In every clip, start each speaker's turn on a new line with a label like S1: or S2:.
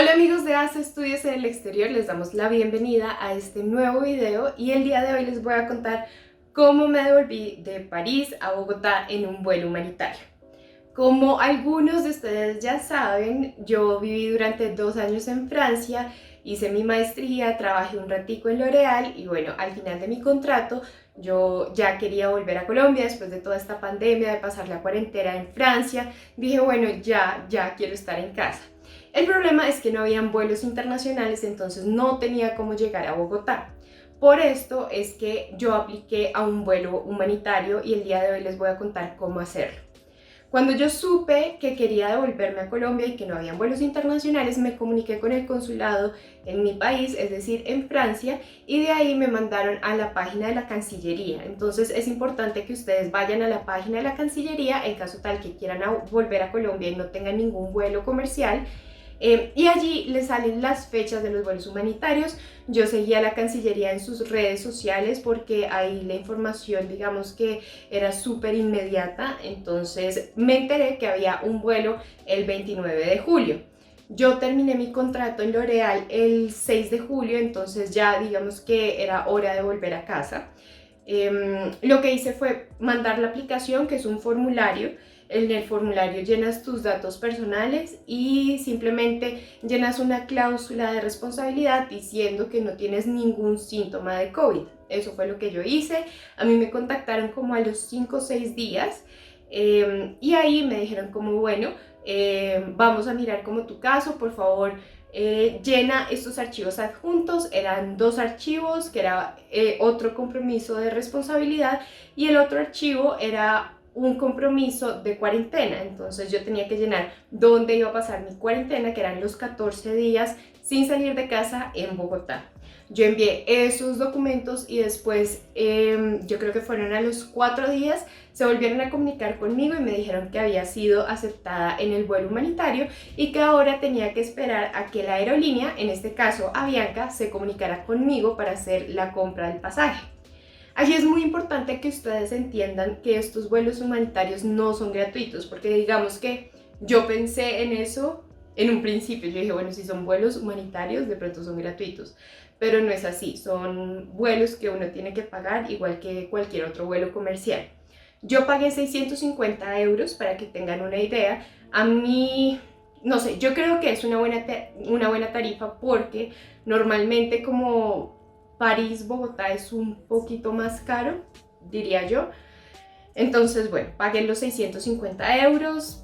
S1: Hola amigos de Hace Estudios en el Exterior, les damos la bienvenida a este nuevo video y el día de hoy les voy a contar cómo me devolví de París a Bogotá en un vuelo humanitario. Como algunos de ustedes ya saben, yo viví durante 2 años en Francia, hice mi maestría, trabajé un ratico en L'Oréal y bueno, al final de mi contrato yo ya quería volver a Colombia después de toda esta pandemia, de pasar la cuarentena en Francia. Dije, bueno, ya quiero estar en casa. El problema es que no habían vuelos internacionales, entonces no tenía cómo llegar a Bogotá. Por esto es que yo apliqué a un vuelo humanitario y el día de hoy les voy a contar cómo hacerlo. Cuando yo supe que quería devolverme a Colombia y que no habían vuelos internacionales, me comuniqué con el consulado en mi país, es decir, en Francia, y de ahí me mandaron a la página de la Cancillería. Entonces es importante que ustedes vayan a la página de la Cancillería en caso tal que quieran volver a Colombia y no tengan ningún vuelo comercial. Y allí les salen las fechas de los vuelos humanitarios. Yo seguía a la Cancillería en sus redes sociales porque ahí la información, digamos que era súper inmediata. Entonces me enteré que había un vuelo el 29 de julio. Yo terminé mi contrato en L'Oréal el 6 de julio, entonces ya digamos que era hora de volver a casa. Lo que hice fue mandar la aplicación, que es un formulario. En el formulario llenas tus datos personales y simplemente llenas una cláusula de responsabilidad diciendo que no tienes ningún síntoma de COVID. Eso fue lo que yo hice. A mí me contactaron como a los 5 o 6 días y ahí me dijeron como bueno, vamos a mirar como tu caso, por favor. Llena estos archivos adjuntos. Eran 2 archivos, que era otro compromiso de responsabilidad y el otro archivo era un compromiso de cuarentena. Entonces yo tenía que llenar dónde iba a pasar mi cuarentena, que eran los 14 días sin salir de casa en Bogotá. Yo envié esos documentos y después, yo creo que fueron a los 4 días, se volvieron a comunicar conmigo y me dijeron que había sido aceptada en el vuelo humanitario y que ahora tenía que esperar a que la aerolínea, en este caso Avianca, se comunicara conmigo para hacer la compra del pasaje. Allí es muy importante que ustedes entiendan que estos vuelos humanitarios no son gratuitos, porque digamos que yo pensé en eso en un principio. Yo dije, bueno, si son vuelos humanitarios, de pronto son gratuitos, pero no es así. Son vuelos que uno tiene que pagar igual que cualquier otro vuelo comercial. Yo pagué 650 euros para que tengan una idea. A mí, no sé, yo creo que es una buena tarifa porque normalmente como París-Bogotá es un poquito más caro, diría yo. Entonces, bueno, pagué los 650 euros.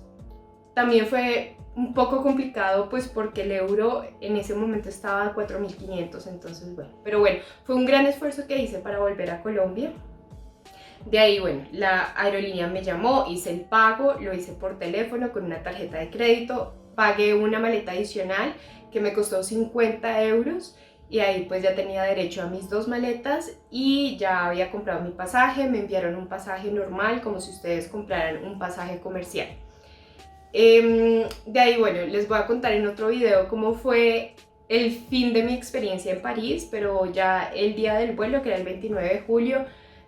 S1: También fue un poco complicado, pues porque el euro en ese momento estaba a 4.500, entonces bueno. Pero bueno, fue un gran esfuerzo que hice para volver a Colombia. De ahí, bueno, la aerolínea me llamó, hice el pago, lo hice por teléfono con una tarjeta de crédito. Pagué una maleta adicional que me costó 50 euros. Y ahí pues ya tenía derecho a mis 2 maletas y ya había comprado mi pasaje. Me enviaron un pasaje normal, como si ustedes compraran un pasaje comercial. De ahí, bueno, les voy a contar en otro video cómo fue el fin de mi experiencia en París, pero ya el día del vuelo, que era el 29 de julio,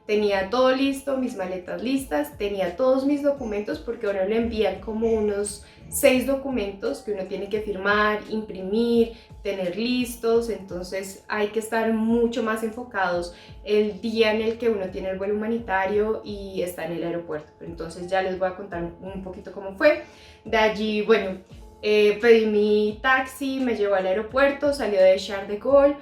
S1: tenía todo listo, mis maletas listas, tenía todos mis documentos, porque a uno le envían como unos 6 documentos que uno tiene que firmar, imprimir, tener listos. Entonces hay que estar mucho más enfocados el día en el que uno tiene el vuelo humanitario y está en el aeropuerto. Entonces ya les voy a contar un poquito cómo fue. De allí, bueno, pedí mi taxi, me llevó al aeropuerto, salió de Charles de Gaulle.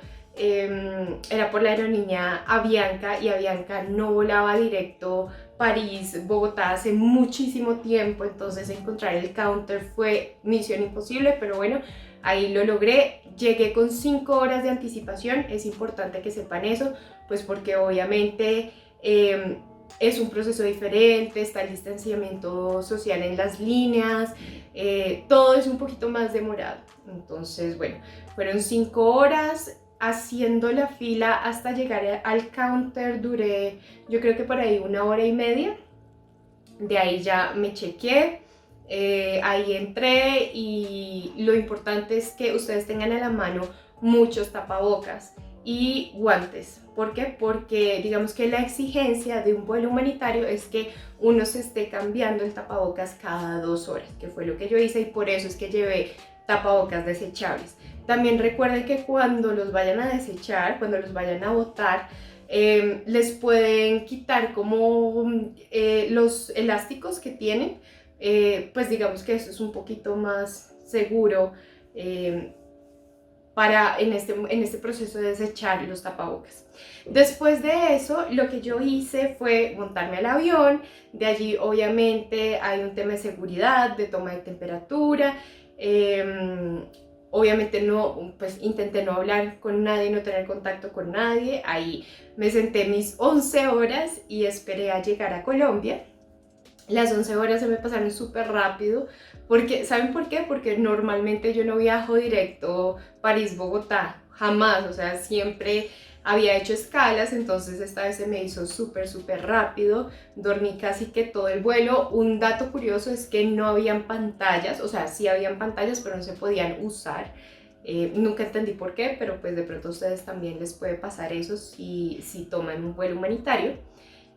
S1: Era por la aerolínea Avianca y Avianca no volaba directo París-Bogotá hace muchísimo tiempo, entonces encontrar el counter fue misión imposible, pero bueno, ahí lo logré. Llegué con 5 horas de anticipación. Es importante que sepan eso, pues porque obviamente es un proceso diferente, está el distanciamiento social en las líneas, todo es un poquito más demorado. Entonces, bueno, fueron 5 horas haciendo la fila hasta llegar al counter. Duré, yo creo que por ahí 1 hora y media. De ahí ya me chequeé, ahí entré y lo importante es que ustedes tengan a la mano muchos tapabocas y guantes. ¿Por qué? Porque digamos que la exigencia de un vuelo humanitario es que uno se esté cambiando el tapabocas cada 2 horas, que fue lo que yo hice, y por eso es que llevé tapabocas desechables. También recuerden que cuando los vayan a desechar, cuando los vayan a botar, les pueden quitar como los elásticos que tienen, pues digamos que eso es un poquito más seguro en este proceso de desechar los tapabocas. Después de eso, lo que yo hice fue montarme al avión. De allí obviamente hay un tema de seguridad, de toma de temperatura. Obviamente pues intenté no hablar con nadie, no tener contacto con nadie. Ahí me senté mis 11 horas y esperé a llegar a Colombia. Las 11 horas se me pasaron súper rápido, porque, ¿saben por qué? Porque normalmente yo no viajo directo París-Bogotá, jamás, o sea, siempre había hecho escalas, entonces esta vez se me hizo súper rápido, dormí casi que todo el vuelo. Un dato curioso es que no habían pantallas, o sea, sí habían pantallas, pero no se podían usar. Nunca entendí por qué, pero pues de pronto a ustedes también les puede pasar eso si toman un vuelo humanitario.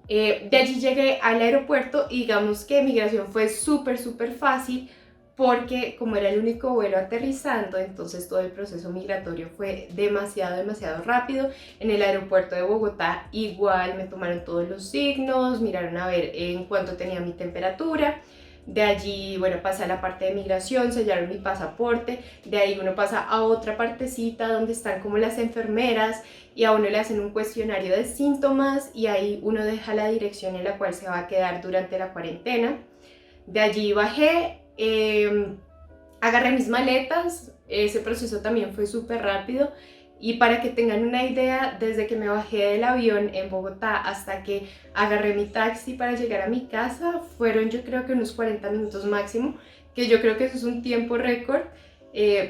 S1: De allí llegué al aeropuerto y digamos que migración fue súper fácil, porque como era el único vuelo aterrizando, entonces todo el proceso migratorio fue demasiado rápido. En el aeropuerto de Bogotá igual me tomaron todos los signos, miraron a ver en cuánto tenía mi temperatura. De allí, bueno, pasé a la parte de migración, sellaron mi pasaporte. De ahí uno pasa a otra partecita donde están como las enfermeras y a uno le hacen un cuestionario de síntomas y ahí uno deja la dirección en la cual se va a quedar durante la cuarentena. De allí bajé, agarré mis maletas. Ese proceso también fue súper rápido. Y para que tengan una idea, desde que me bajé del avión en Bogotá hasta que agarré mi taxi para llegar a mi casa, fueron yo creo que unos 40 minutos máximo, que yo creo que eso es un tiempo récord,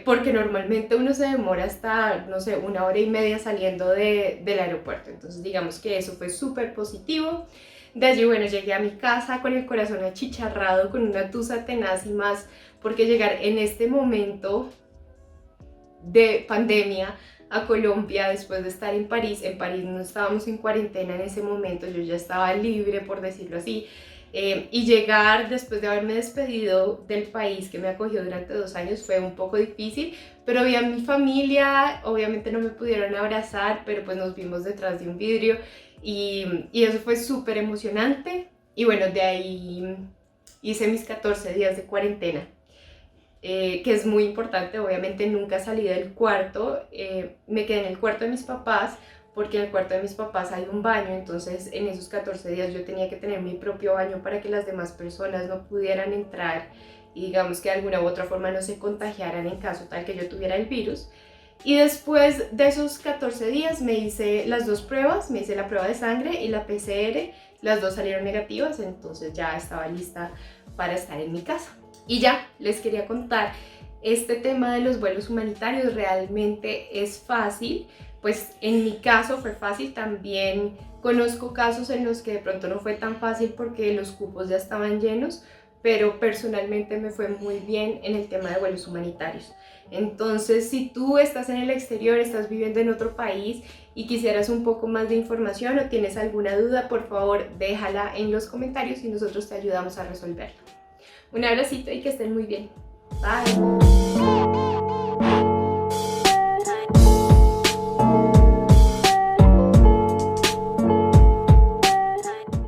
S1: porque normalmente uno se demora hasta, no sé, 1 hora y media saliendo del aeropuerto. Entonces digamos que eso fue súper positivo. De allí, bueno, llegué a mi casa con el corazón achicharrado, con una tusa tenaz y más, porque llegar en este momento de pandemia a Colombia después de estar en París no estábamos en cuarentena en ese momento, yo ya estaba libre, por decirlo así, y llegar después de haberme despedido del país que me acogió durante 2 años fue un poco difícil, pero vi a mi familia. Obviamente no me pudieron abrazar, pero pues nos vimos detrás de un vidrio y eso fue súper emocionante. Y bueno, de ahí hice mis 14 días de cuarentena. Que es muy importante. Obviamente nunca salí del cuarto, me quedé en el cuarto de mis papás, porque en el cuarto de mis papás hay un baño. Entonces en esos 14 días yo tenía que tener mi propio baño para que las demás personas no pudieran entrar y digamos que de alguna u otra forma no se contagiaran en caso tal que yo tuviera el virus. Y después de esos 14 días me hice las 2 pruebas, me hice la prueba de sangre y la PCR, las 2 salieron negativas, entonces ya estaba lista para estar en mi casa. Y ya, les quería contar, este tema de los vuelos humanitarios realmente es fácil. Pues en mi caso fue fácil. También conozco casos en los que de pronto no fue tan fácil porque los cupos ya estaban llenos, pero personalmente me fue muy bien en el tema de vuelos humanitarios. Entonces, si tú estás en el exterior, estás viviendo en otro país y quisieras un poco más de información o tienes alguna duda, por favor déjala en los comentarios y nosotros te ayudamos a resolverla. Un abracito y que estén muy bien. Bye.